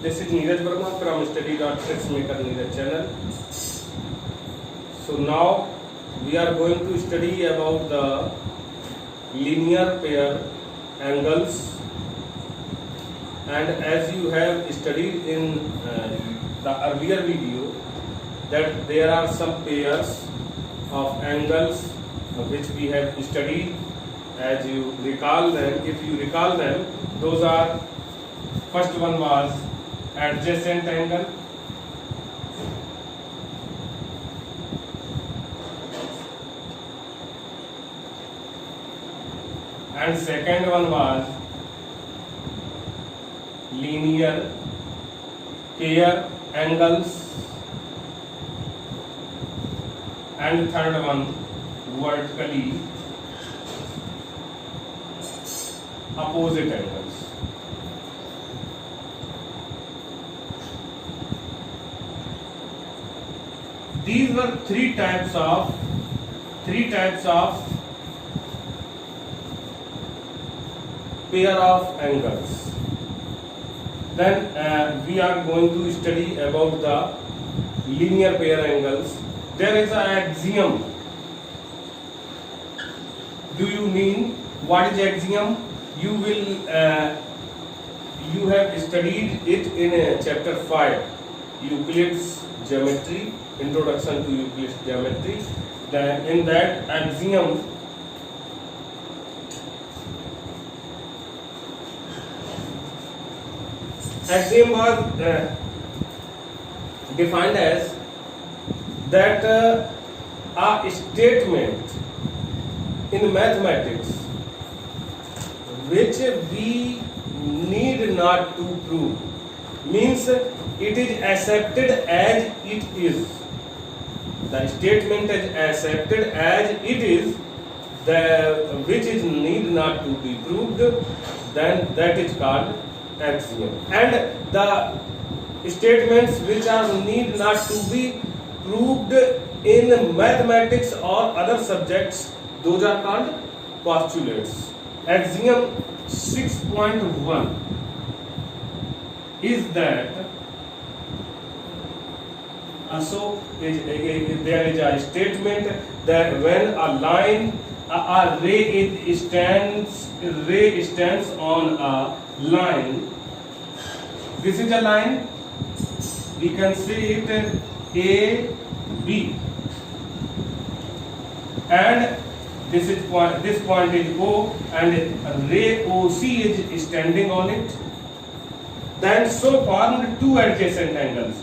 this is Neeraj Verma from study.tricksmaker Neeraj channel. So now we are going to study about the linear pair angles, and as you have studied in the earlier video that there are some pairs of angles which we have studied. As you recall them, if you recall them, those are, first one was adjacent angle, and second one was linear pair angles, and third one vertically opposite angles. These were three types of pair of angles. Then we are going to study about the linear pair angles. There is an axiom. Do you mean what is axiom? You have studied it in chapter 5, Euclid's geometry, introduction to Euclid's geometry. Then in that axiom, was defined as that a statement in mathematics which we need not to prove, means it is accepted as it is. The statement is accepted as it is, which is need not to be proved, then that is called axiom. And the statements which are need not to be proved in mathematics or other subjects, those are called postulates. Axiom 6.1 is that there is a statement that when a line, a ray stands on a line. This is a line. We can say it A, B, and this point is O, and ray OC is standing on it. Then so formed two adjacent angles,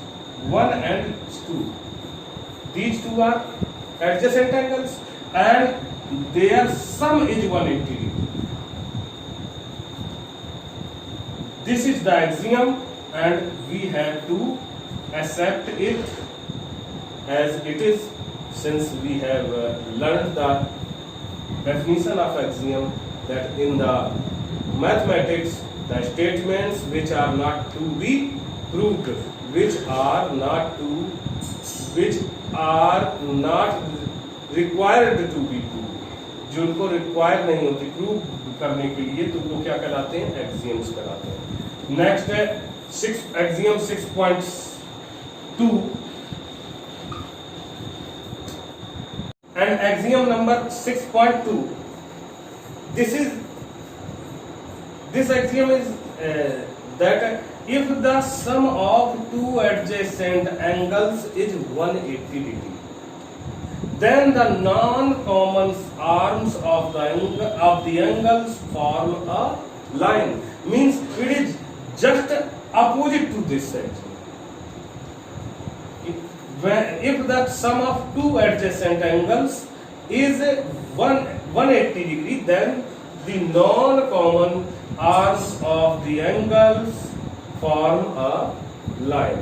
1 and 2. These two are adjacent angles, and their sum is 180 degree. This is the axiom, and we have to accept it as it is, since we have learned the definition of axiom, that in the mathematics the statements which are not to be proved, which are not required to be proved, जो उनको require नहीं होती prove करने के लिए, तो वो क्या कहलाते हैं? एक्सियम्स कहलाते हैं. नेक्स्ट है axiom 6.2 and axiom number 6.2. This axiom is that if the sum of two adjacent angles is 180 degree, then the non-common arms of the angles form a line. Means it is just opposite to this axiom. If the sum of two adjacent angles is 180 degree, then the non-common arms of the angles form a line.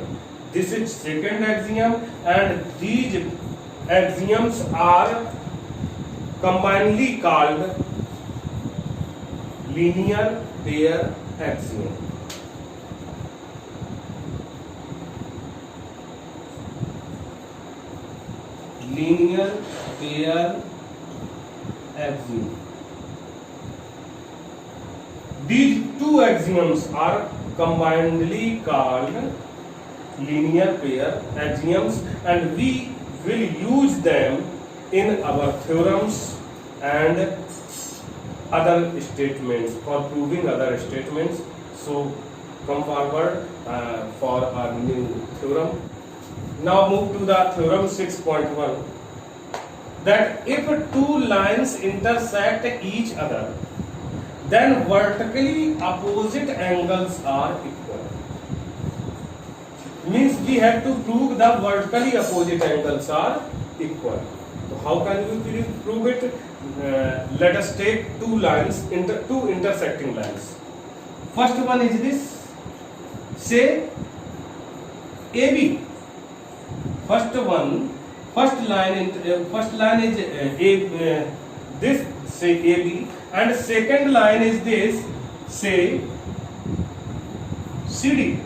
This is second axiom, and these axioms are combinedly called linear pair axiom. Linear pair axiom. These two axioms are combinedly called linear pair axioms, and we will use them in our theorems and other statements, for proving other statements. So come forward for our new theorem. Now move to the theorem 6.1, that if two lines intersect each other, then vertically opposite angles are equal. Means we have to prove the vertically opposite angles are equal. So how can we prove it? Let us take two lines, two intersecting lines. First one is this, say AB. First line is this, say AB, and second line is this, say CD,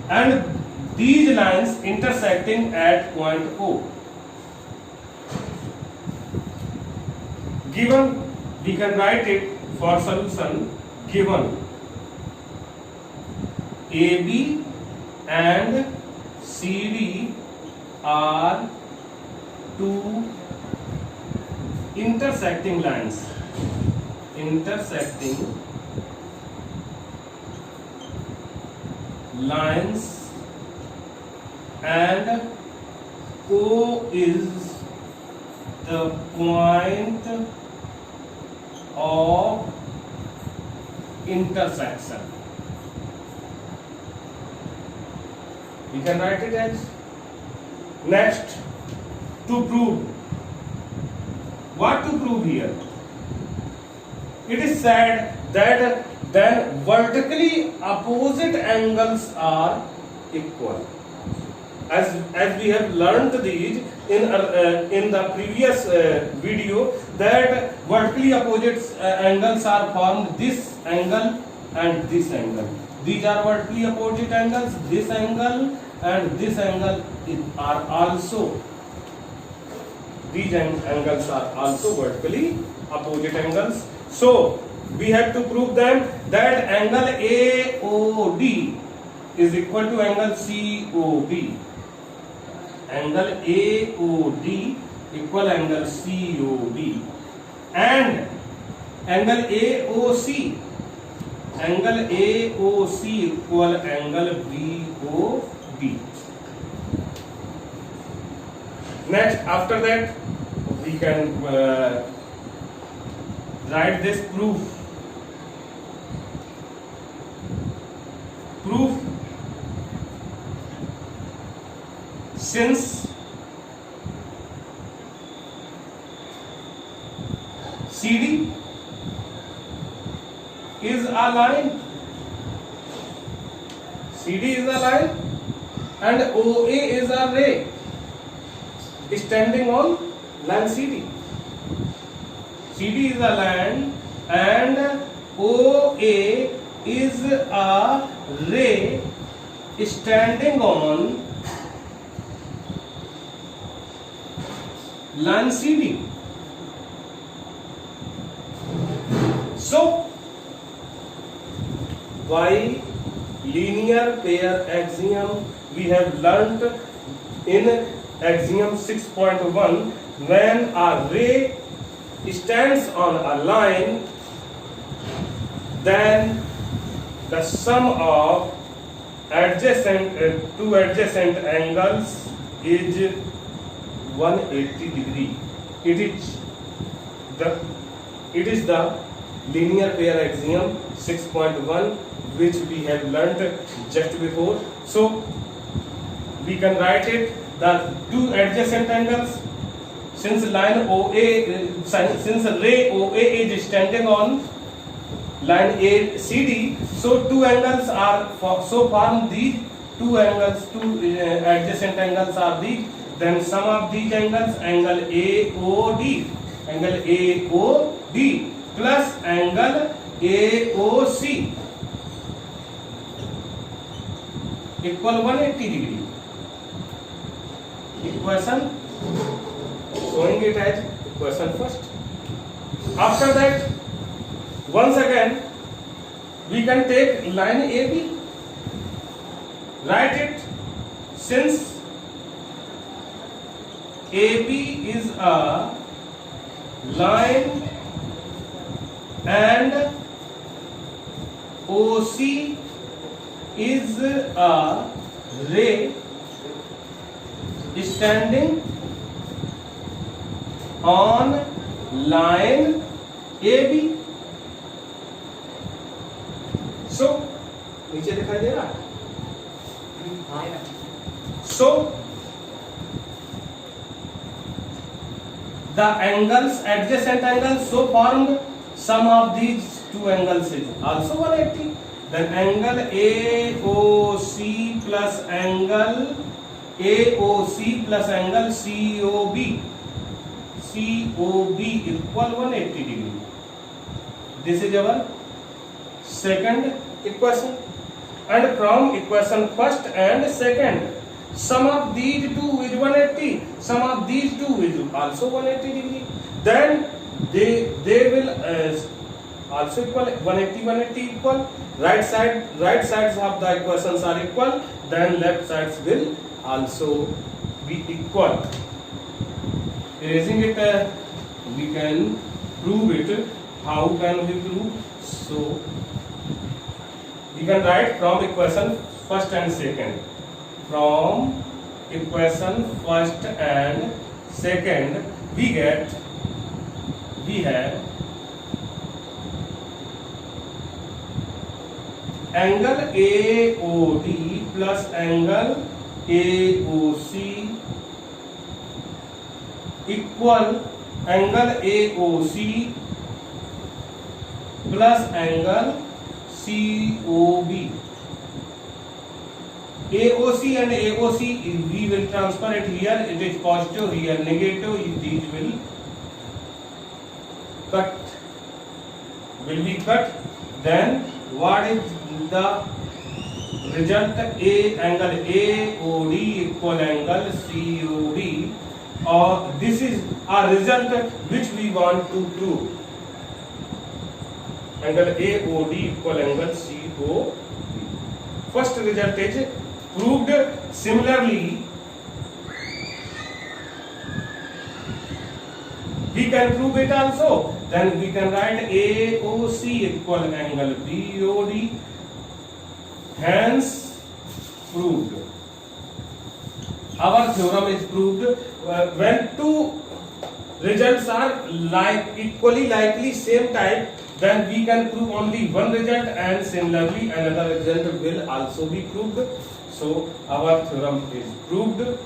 and these lines intersecting at point O. Given, we can write it for solution. Given AB and CD are two intersecting lines. Intersecting lines, and O is the point of intersection. We can write it as, next, to prove. What to prove here? It is said that then vertically opposite angles are equal. As we have learned these in the previous video, that vertically opposite angles are formed this angle and this angle. These are vertically opposite angles. This angle and this angle are also, these angles are also vertically opposite angles. So we have to prove them, that angle AOD is equal to angle COB. Angle AOD equal angle COB, and angle AOC equal angle BOD. Next, after that, we can write this proof. Since CD is a line, and OA is a ray standing on line CD. CD is a line and OA is a ray standing on line CD. So by linear pair axiom we have learnt in axiom 6.1, when a ray stands on a line, then the sum of two adjacent angles is 180 degree. It is the linear pair axiom 6.1, which we have learnt just before. So we can write it, the two adjacent angles, since line OA, since ray OA is standing on line ACD, so two angles are form these two angles, two adjacent angles are these. Then sum of these angles, angle AOD plus angle AOC equal 180 degree. Equation, showing it as equation first. After that, once again We can take line AB, write it, since AB is a line and OC is a ray standing on line AB. So नीचे दिखाई दे रहा है. So the angles, adjacent angles so formed, sum of these two angles is also 180. Then angle AOC plus angle COB equal 180 degree. This is our second equation. And from equation first and second, sum of these two is 180. Sum of these two is also 180 degree. Then they will also equal 180 equal. Right sides of the equations are equal. Then left sides will also be equal. Erasing it, we can prove it. How can we prove? So we can write from equation first and second. From equation first and second, we have angle AOD plus angle AOC equal angle AOC plus angle COB. AOC and AOC we will transfer it here. It is positive, here negative. These will be cut. Then what is the result? Angle AOD equal angle COB. Or this is a result which we want to prove. Angle AOD equal angle COB. First result is proved. Similarly, we can prove it also. Then we can write AOC equal angle BOD. Hence proved. Our theorem is proved. When two results are equally likely same type, then we can prove only one result, and similarly another result will also be proved. So our theorem is proved.